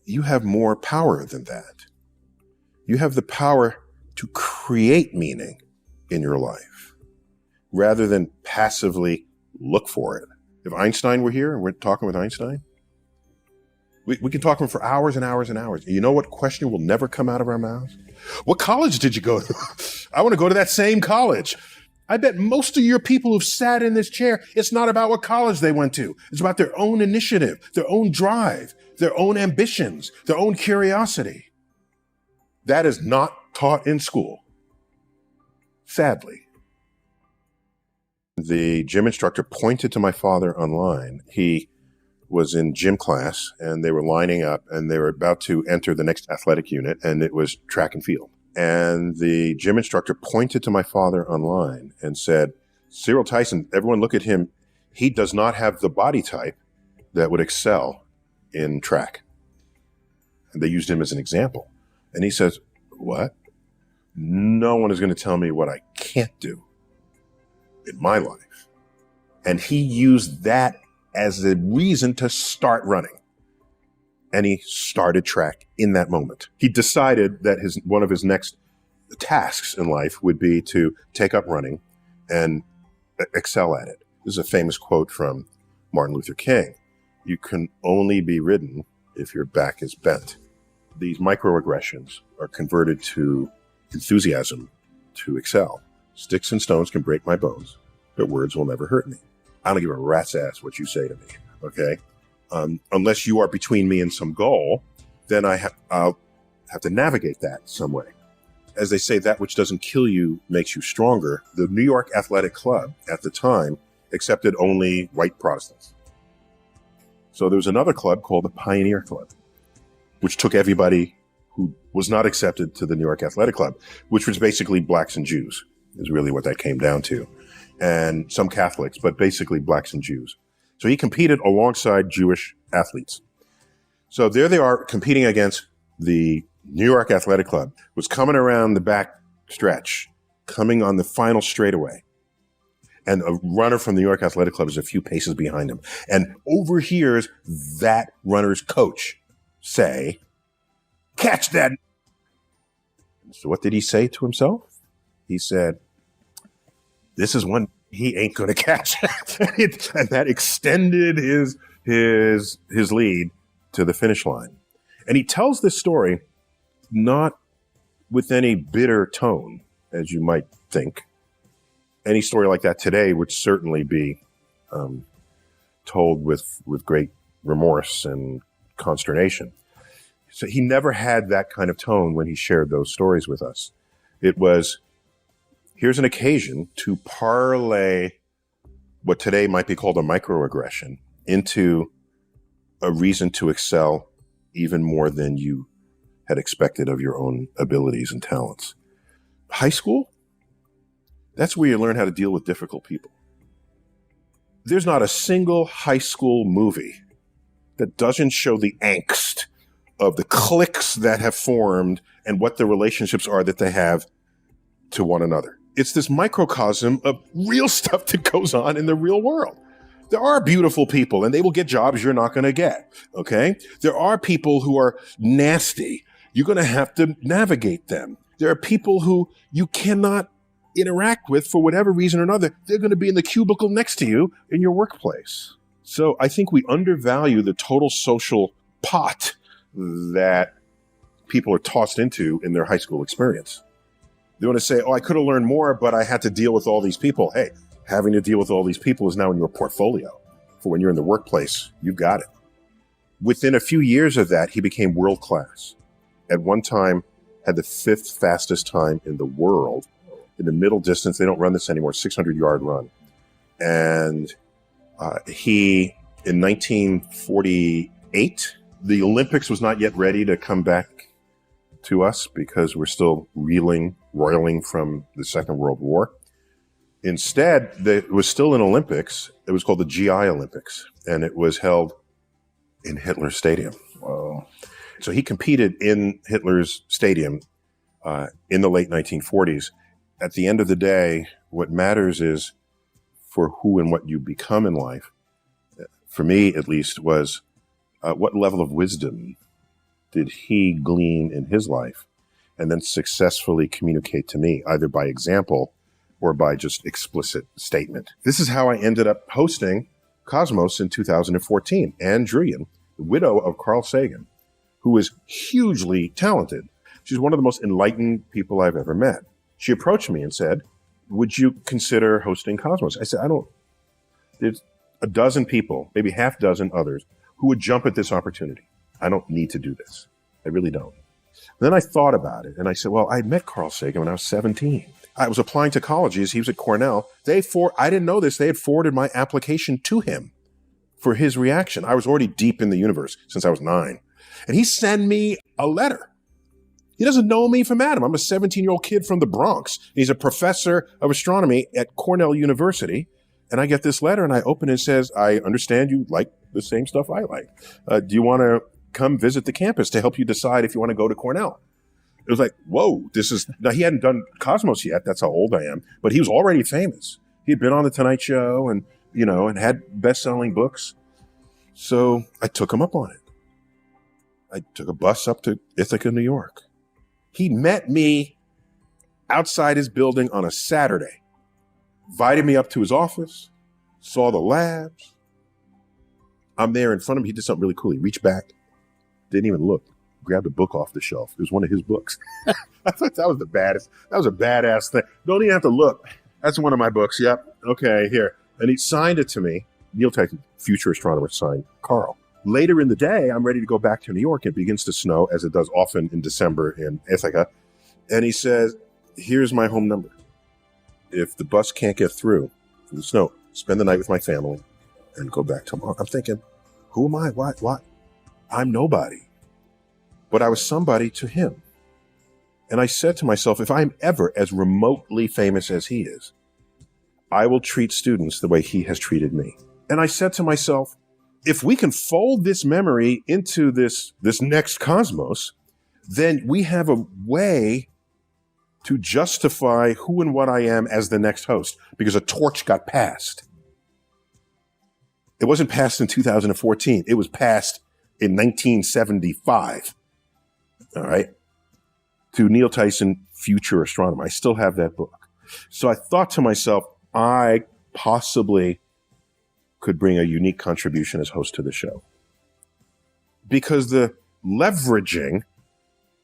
you have more power than that. You have the power to create meaning in your life rather than passively look for it. If Einstein were here and we're talking with Einstein, we can talk to him for hours and hours and hours. You know what question will never come out of our mouths? What college did you go to? I want to go to that same college. I bet most of your people who've sat in this chair, it's not about what college they went to. It's about their own initiative, their own drive, their own ambitions, their own curiosity. That is not taught in school, sadly. The gym instructor pointed to my father online. He was in gym class and they were lining up and they were about to enter the next athletic unit, and it was track and field. And the gym instructor pointed to my father online and said, Cyril Tyson, everyone look at him. He does not have the body type that would excel in track. And they used him as an example. And he says, what? No one is going to tell me what I can't do in my life. And he used that as a reason to start running. And he started track in that moment. He decided that one of his next tasks in life would be to take up running and excel at it. This is a famous quote from Martin Luther King. You can only be ridden if your back is bent. These microaggressions are converted to enthusiasm to excel. Sticks and stones can break my bones, but words will never hurt me. I don't give a rat's ass what you say to me, okay? Unless you are between me and some goal, then I'll have to navigate that some way. As they say, that which doesn't kill you makes you stronger. The New York Athletic Club at the time accepted only white Protestants. So there was another club called the Pioneer Club, which took everybody who was not accepted to the New York Athletic Club, which was basically blacks and Jews, is really what that came down to. And some Catholics, but basically blacks and Jews. So he competed alongside Jewish athletes. So there they are competing against the New York Athletic Club, was coming around the back stretch, coming on the final straightaway. And a runner from the New York Athletic Club is a few paces behind him and overhears that runner's coach say, catch that. So what did he say to himself? He said, this is one he ain't going to catch. And that extended his lead to the finish line. And he tells this story not with any bitter tone, as you might think. Any story like that today would certainly be told with great remorse and consternation. So he never had that kind of tone when he shared those stories with us. It was, here's an occasion to parlay what today might be called a microaggression into a reason to excel even more than you had expected of your own abilities and talents. High school, that's where you learn how to deal with difficult people. There's not a single high school movie that doesn't show the angst of the cliques that have formed and what the relationships are that they have to one another. It's this microcosm of real stuff that goes on in the real world. There are beautiful people and they will get jobs you're not going to get, okay? There are people who are nasty. You're going to have to navigate them. There are people who you cannot interact with for whatever reason or another. They're going to be in the cubicle next to you in your workplace. So I think we undervalue the total social pot that people are tossed into in their high school experience. They want to say, oh, I could have learned more, but I had to deal with all these people. Hey, having to deal with all these people is now in your portfolio. For when you're in the workplace, you've got it. Within a few years of that, he became world class. At one time, had the 5th fastest time in the world. In the middle distance, they don't run this anymore, 600-yard run. And he, in 1948, the Olympics was not yet ready to come back to us because we're still roiling from the Second World War. Instead, there was still an Olympics. It was called the GI Olympics, and it was held in Hitler's stadium. Wow. So he competed in Hitler's stadium in the late 1940s. At the end of the day, what matters is for who and what you become in life. For me, at least, was what level of wisdom did he glean in his life and then successfully communicate to me, either by example or by just explicit statement. This is how I ended up hosting Cosmos in 2014. Anne Druyan, the widow of Carl Sagan, who is hugely talented. She's one of the most enlightened people I've ever met. She approached me and said, would you consider hosting Cosmos? I said, there's a dozen people, maybe half dozen others, who would jump at this opportunity. I don't need to do this. I really don't. Then I thought about it and I said, well, I met Carl Sagan when I was 17. I was applying to colleges. He was at Cornell. I didn't know this. They had forwarded my application to him for his reaction. I was already deep in the universe since I was 9. And he sent me a letter. He doesn't know me from Adam. I'm a 17-year-old kid from the Bronx. He's a professor of astronomy at Cornell University. And I get this letter and I open it and it says, I understand you like the same stuff I like. Do you want to come visit the campus to help you decide if you want to go to Cornell? It was like, whoa, now he hadn't done Cosmos yet. That's how old I am. But he was already famous. He had been on the Tonight Show and had best-selling books. So I took him up on it. I took a bus up to Ithaca, New York. He met me outside his building on a Saturday, invited me up to his office, saw the labs. I'm there in front of him. He did something really cool. He reached back, didn't even look. Grabbed a book off the shelf. It was one of his books. I thought that was the baddest. That was a badass thing. Don't even have to look. That's one of my books. Yep. Okay, here. And he signed it to me. Neil Tyson, future astronomer, signed Carl. Later in the day, I'm ready to go back to New York. It begins to snow, as it does often in December in Ithaca. And he says, here's my home number. If the bus can't get through for the snow, spend the night with my family and go back tomorrow. I'm thinking, who am I? What? I'm nobody. But I was somebody to him. And I said to myself, if I'm ever as remotely famous as he is, I will treat students the way he has treated me. And I said to myself, if we can fold this memory into this next Cosmos, then we have a way to justify who and what I am as the next host, because a torch got passed. It wasn't passed in 2014. It was passed in 1975. All right, to Neil Tyson, future astronomer. I still have that book. So I thought to myself, I possibly could bring a unique contribution as host to the show. Because the leveraging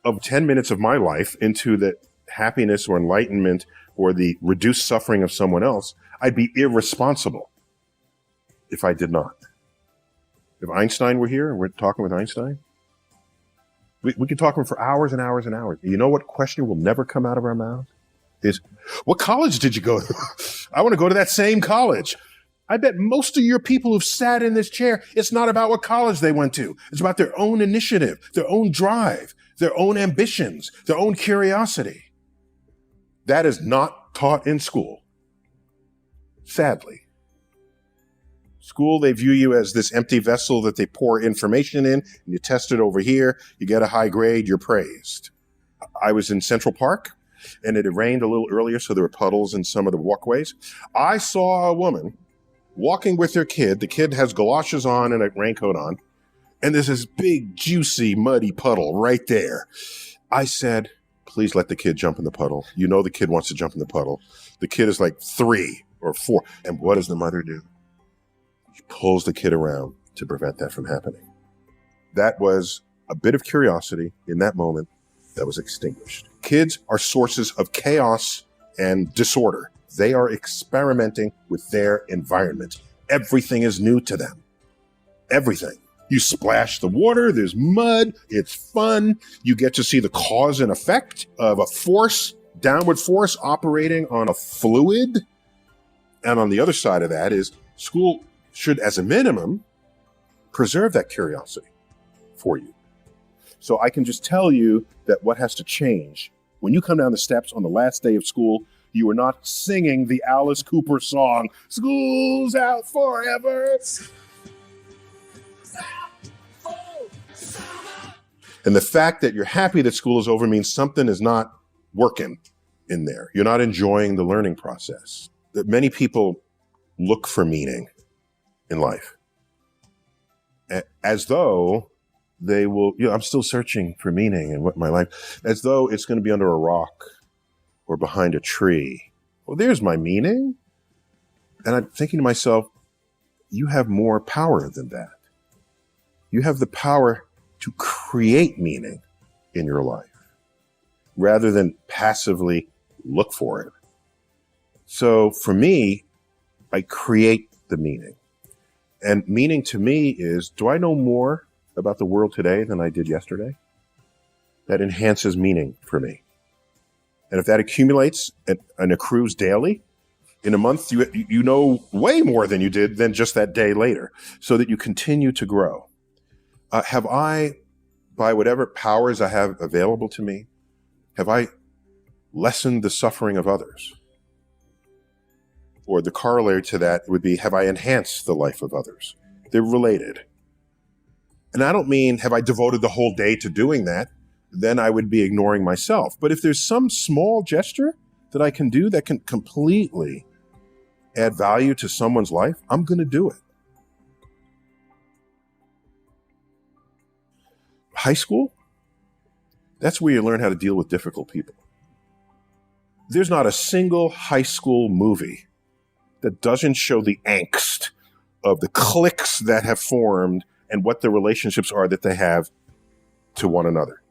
of 10 minutes of my life into the happiness or enlightenment or the reduced suffering of someone else, I'd be irresponsible if I did not. If Einstein were here and we're talking with Einstein, we could talk to him for hours and hours and hours. You know what question will never come out of our mouths? Is, what college did you go to? I want to go to that same college. I bet most of your people who've sat in this chair, it's not about what college they went to. It's about their own initiative, their own drive, their own ambitions, their own curiosity. That is not taught in school. Sadly. School, they view you as this empty vessel that they pour information in, and you test it over here, you get a high grade, you're praised. I was in Central Park, and it had rained a little earlier, so there were puddles in some of the walkways. I saw a woman walking with her kid. The kid has galoshes on and a raincoat on, and there's this big, juicy, muddy puddle right there. I said, please let the kid jump in the puddle. You know the kid wants to jump in the puddle. The kid is like 3 or 4. And what does the mother do? She pulls the kid around to prevent that from happening. That was a bit of curiosity in that moment that was extinguished. Kids are sources of chaos and disorder. They are experimenting with their environment. Everything is new to them. Everything. You splash the water, there's mud, it's fun. You get to see the cause and effect of a force, downward force operating on a fluid. And on the other side of that is school should, as a minimum, preserve that curiosity for you. So I can just tell you that what has to change, when you come down the steps on the last day of school, you are not singing the Alice Cooper song, "School's out forever." And the fact that you're happy that school is over means something is not working in there. You're not enjoying the learning process. That many people look for meaning in life, as though they will, I'm still searching for meaning in what my life, as though it's going to be under a rock or behind a tree. Well, there's my meaning. And I'm thinking to myself, you have more power than that. You have the power to create meaning in your life rather than passively look for it. So for me, I create the meaning. And meaning to me is, do I know more about the world today than I did yesterday? That enhances meaning for me. And if that accumulates and accrues daily, in a month, you know way more than you did than just that day later, so that you continue to grow. Have I, by whatever powers I have available to me, have I lessened the suffering of others? Or the corollary to that would be, have I enhanced the life of others? They're related. And I don't mean, have I devoted the whole day to doing that? Then I would be ignoring myself. But if there's some small gesture that I can do that can completely add value to someone's life, I'm going to do it. High school, that's where you learn how to deal with difficult people. There's not a single high school movie that doesn't show the angst of the cliques that have formed and what the relationships are that they have to one another.